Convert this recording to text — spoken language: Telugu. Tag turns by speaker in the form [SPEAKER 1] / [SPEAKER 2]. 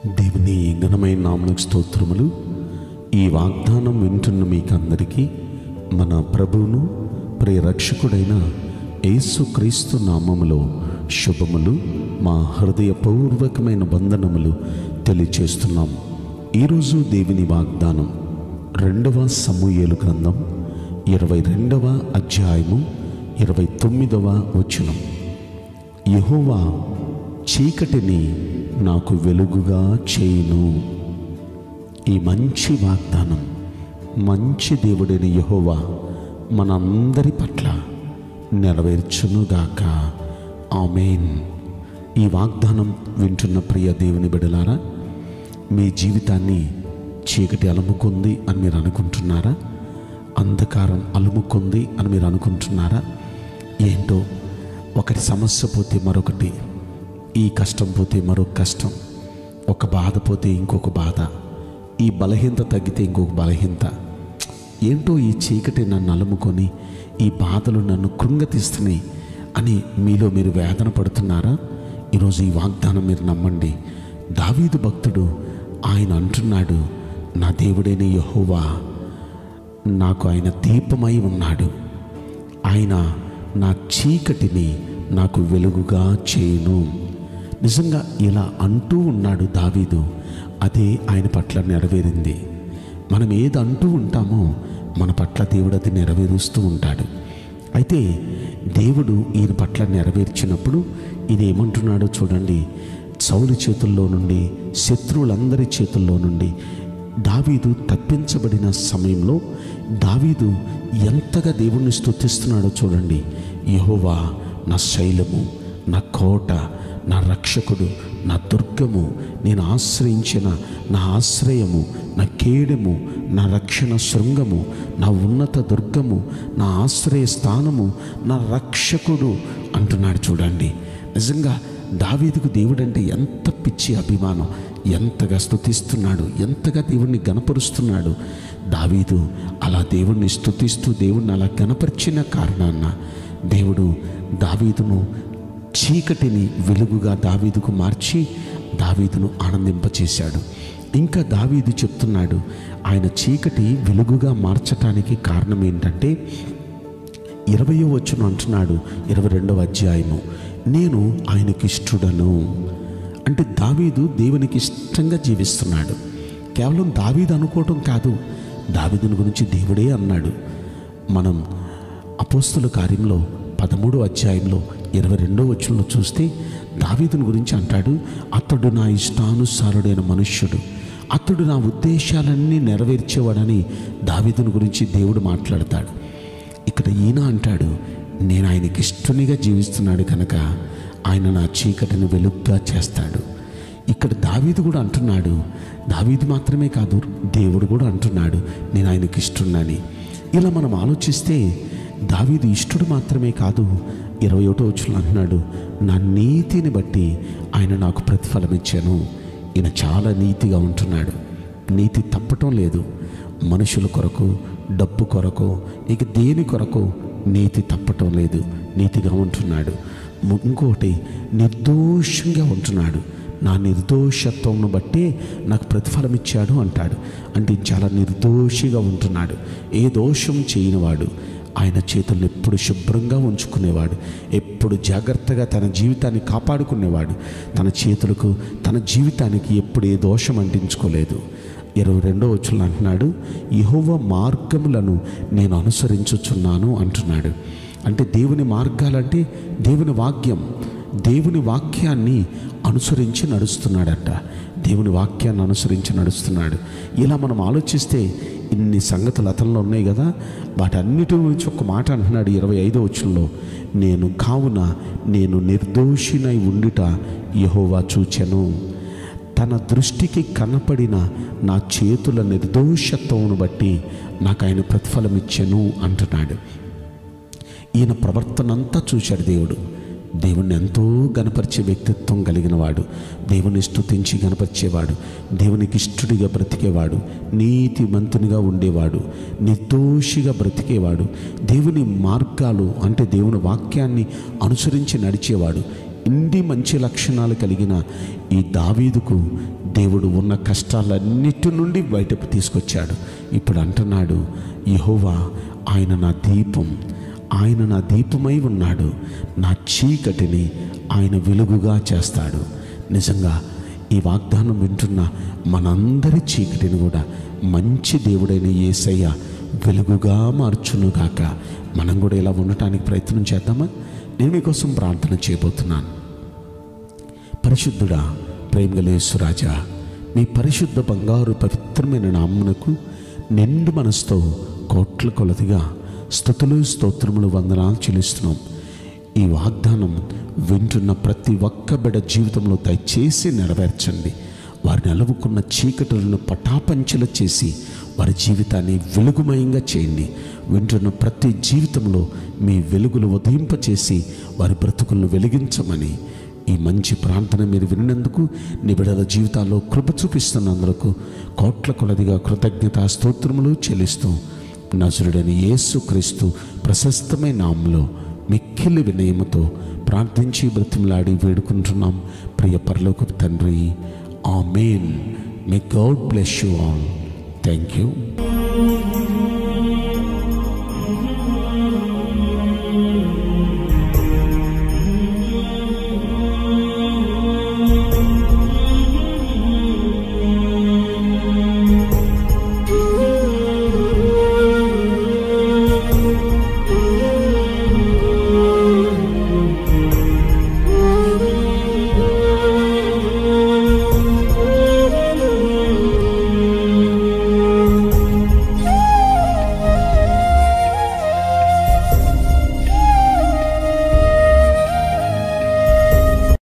[SPEAKER 1] దేవుని ఘనమైన నామమునకు స్తోత్రములు. ఈ వాగ్దానం వింటున్న మీకందరికీ మన ప్రభువును ప్రియరక్షకుడైన యేసుక్రీస్తు నామములో శుభములు, మా హృదయపూర్వకమైన వందనములు తెలియచేస్తున్నాం. ఈరోజు దేవుని వాగ్దానం 2వ సమూయేలు గ్రంథం 22వ అధ్యాయము 29వ వచనం. యెహోవా చీకటిని నాకు వెలుగుగా చేయును. ఈ మంచి వాగ్దానం మంచి దేవుడైన యెహోవా మనందరి పట్ల నెరవేర్చునుగాక. ఆమేన్. ఈ వాగ్దానం వింటున్న ప్రియ దేవుని బిడ్డలారా, మీ జీవితాన్ని చీకటి అలుముకుంది అని మీరు అనుకుంటున్నారా? అంధకారం అలుముకుంది అని మీరు అనుకుంటున్నారా? ఏంటో, ఒకటి సమస్య పోతే మరొకటి, ఈ కష్టం పోతే మరొక కష్టం, ఒక బాధ పోతే ఇంకొక బాధ, ఈ బలహీనత తగ్గితే ఇంకొక బలహీనత. ఏంటో ఈ చీకటి నన్ను అలుముకొని ఈ బాధలు నన్ను కృంగతీస్తున్నాయి అని మీలో మీరు వేదన పడుతున్నారా? ఈరోజు ఈ వాగ్దానం మీరు నమ్మండి. దావీదు భక్తుడు ఆయన అంటున్నాడు, నా దేవుడైన యెహోవా నాకు ఆయన దీపమై ఉన్నాడు, ఆయన నా చీకటిని నాకు వెలుగుగా చేయును. నిజంగా ఇలా అంటూ ఉన్నాడు దావీదు. అదే ఆయన పట్ల నెరవేరింది. మనం ఏది అంటూ ఉంటామో మన పట్ల దేవుడు అది నెరవేరుస్తూ ఉంటాడు. అయితే దేవుడు ఈయన పట్ల నెరవేర్చినప్పుడు ఇది ఏమంటున్నాడో చూడండి. సౌలు చేతుల్లో నుండి, శత్రువులందరి చేతుల్లో నుండి దావీదు తప్పించబడిన సమయంలో దావీదు ఎంతగా దేవుణ్ణి స్తుతిస్తున్నాడో చూడండి. యెహోవా నా శైలము, నా కోట, నా రక్షకుడు, నా దుర్గము, నేను ఆశ్రయించిన నా ఆశ్రయము, నా కేడెము, నా రక్షణ శృంగము, నా ఉన్నత దుర్గము, నా ఆశ్రయ స్థానము, నా రక్షకుడు అంటున్నాడు చూడండి. నిజంగా దావీదుకు దేవుడంటే ఎంత పిచ్చి అభిమానం, ఎంతగా స్తుతిస్తున్నాడు, ఎంతగా దేవుణ్ణి గణపరుస్తున్నాడు. దావీదు అలా దేవుణ్ణి స్తుతిస్తూ దేవుణ్ణి అలా గణపరిచిన కారణాన దేవుడు దావీదును చీకటిని వెలుగుగా దావీదుకు మార్చి దావీదును ఆనందింపచేశాడు. ఇంకా దావీదు చెప్తున్నాడు, ఆయన చీకటి వెలుగుగా మార్చటానికి కారణం ఏంటంటే 20వ వచనం అంటున్నాడు, 22వ అధ్యాయము, నేను ఆయనకి ఇష్టడను. అంటే దావీదు దేవునికి ఇష్టంగా జీవిస్తున్నాడు. కేవలం దావీదు అనుకోవటం కాదు, దావీదుని గురించి దేవుడే అన్నాడు. మనం అపోస్తుల కార్యంలో 13వ అధ్యాయంలో 22వ వచనంలో చూస్తే దావీదుని గురించి అంటాడు, అతడు నా ఇష్టానుసారుడైన మనుష్యుడు, అతడు నా ఉద్దేశాలన్నీ నెరవేర్చేవాడని దావీదుని గురించి దేవుడు మాట్లాడతాడు. ఇక్కడ ఈయన అంటాడు, నేను ఆయనకి ఇష్టనిగా జీవిస్తున్నాడు కనుక ఆయన నా చీకటిని వెలుగుగా చేస్తాడు. ఇక్కడ దావీదు కూడా అంటున్నాడు, దావీదు మాత్రమే కాదు దేవుడు కూడా అంటున్నాడు, నేను ఆయనకి ఇష్టున్నాని. ఇలా మనం ఆలోచిస్తే దావీదు ఇష్టడు మాత్రమే కాదు, 21వ వచనం అంటున్నాడు, నా నీతిని బట్టి ఆయన నాకు ప్రతిఫలం ఇచ్చాను. ఈయన చాలా నీతిగా ఉంటున్నాడు, నీతి తప్పటం లేదు. మనుషుల కొరకు, డబ్బు కొరకు, ఇక దేని కొరకు నీతి తప్పటం లేదు, నీతిగా ఉంటున్నాడు. ఇంకోటి, నిర్దోషంగా ఉంటున్నాడు. నా నిర్దోషత్వంను బట్టి నాకు ప్రతిఫలం ఇచ్చాడు అంటాడు. అంటే చాలా నిర్దోషిగా ఉంటున్నాడు, ఏ దోషం చేయనివాడు, ఆయన చేతులను ఎప్పుడు శుభ్రంగా ఉంచుకునేవాడు, ఎప్పుడు జాగ్రత్తగా తన జీవితాన్ని కాపాడుకునేవాడు, తన చేతులకు తన జీవితానికి ఎప్పుడు ఏ దోషం అంటించుకోలేదు. 22వ వచనం అంటున్నాడు, యెహోవా మార్గములను నేను అనుసరించుచున్నాను అంటున్నాడు. అంటే దేవుని మార్గాలంటే దేవుని వాక్యం, దేవుని వాక్యాన్ని అనుసరించి నడుస్తున్నాడట. దేవుని వాక్యాన్ని అనుసరించి నడుస్తున్నాడు. ఇలా మనం ఆలోచిస్తే ఇన్ని సంగతులు అతనిలో ఉన్నాయి కదా. వాటన్నిటి గురించి ఒక మాట అంటున్నాడు 25వ వచనంలో, నేను నిర్దోషినై ఉండుట యెహోవా చూచెను, తన దృష్టికి కనపడిన నా చేతుల నిర్దోషత్వమును బట్టి నాకు ఆయన ప్రతిఫలం ఇచ్చెను అంటున్నాడు. ఈయన ప్రవర్తన అంతా చూశాడు దేవుడు. దేవుణ్ణి ఎంతో గణపరిచే వ్యక్తిత్వం కలిగిన వాడు, దేవుని స్తుతించి గణపరిచేవాడు, దేవునికి ఇష్టడిగా బ్రతికేవాడు, నీతిమంతునిగా ఉండేవాడు, నిర్దోషిగా బ్రతికేవాడు, దేవుని మార్గాలు అంటే దేవుని వాక్యాన్ని అనుసరించి నడిచేవాడు. ఇన్ని మంచి లక్షణాలు కలిగిన ఈ దావీదుకు దేవుడు ఉన్న కష్టాలన్నిటి నుండి బయటకు తీసుకొచ్చాడు. ఇప్పుడు అంటున్నాడు, యెహోవా ఆయన నా దీపం, ఆయన నా దీపమై ఉన్నాడు, నా చీకటిని ఆయన వెలుగుగా చేస్తాడు. నిజంగా ఈ వాగ్దానం వింటున్న మనందరి చీకటిని కూడా మంచి దేవుడైన యేసయ్య వెలుగుగా మార్చునుగాక. మనం కూడా ఇలా ఉండటానికి ప్రయత్నం చేద్దామా? నేను మీకోసం ప్రార్థన చేయబోతున్నాను. పరిశుద్ధుడా, ప్రేమగల యేసురాజా, మీ పరిశుద్ధ బంగారు పవిత్రమైన నామమునకు నిండు మనసుతో కోట్ల కొలదిగా స్తుతులు స్తోత్రములు వందనాలు చెల్లిస్తున్నాం. ఈ వాగ్దానం వింటున్న ప్రతి ఒక్క బిడ్డ జీవితంలో దయచేసి నెరవేర్చండి. వారిని అలవుకున్న చీకటులను పటాపంచలు చేసి వారి జీవితాన్ని వెలుగుమయంగా చేయండి. వింటున్న ప్రతి జీవితంలో మీ వెలుగులు ఉదయింపచేసి వారి బ్రతుకులను వెలిగించమని ఈ మంచి ప్రార్థన మీరు విన్నందుకు, నీ బిడ్డల జీవితాల్లో కృప చూపిస్తున్నందుకు కోట్ల కొలదిగా కృతజ్ఞతా స్తోత్రములు చెల్లిస్తూ నజరుడైన యేసుక్రీస్తు ప్రశస్తమైన నామములో మిక్కిలి వినయముతో ప్రార్థించి బ్రతిమలాడి వేడుకుంటున్నాం ప్రియ పరలోకపు తండ్రి. ఆమేన్. May God bless you all. Thank you.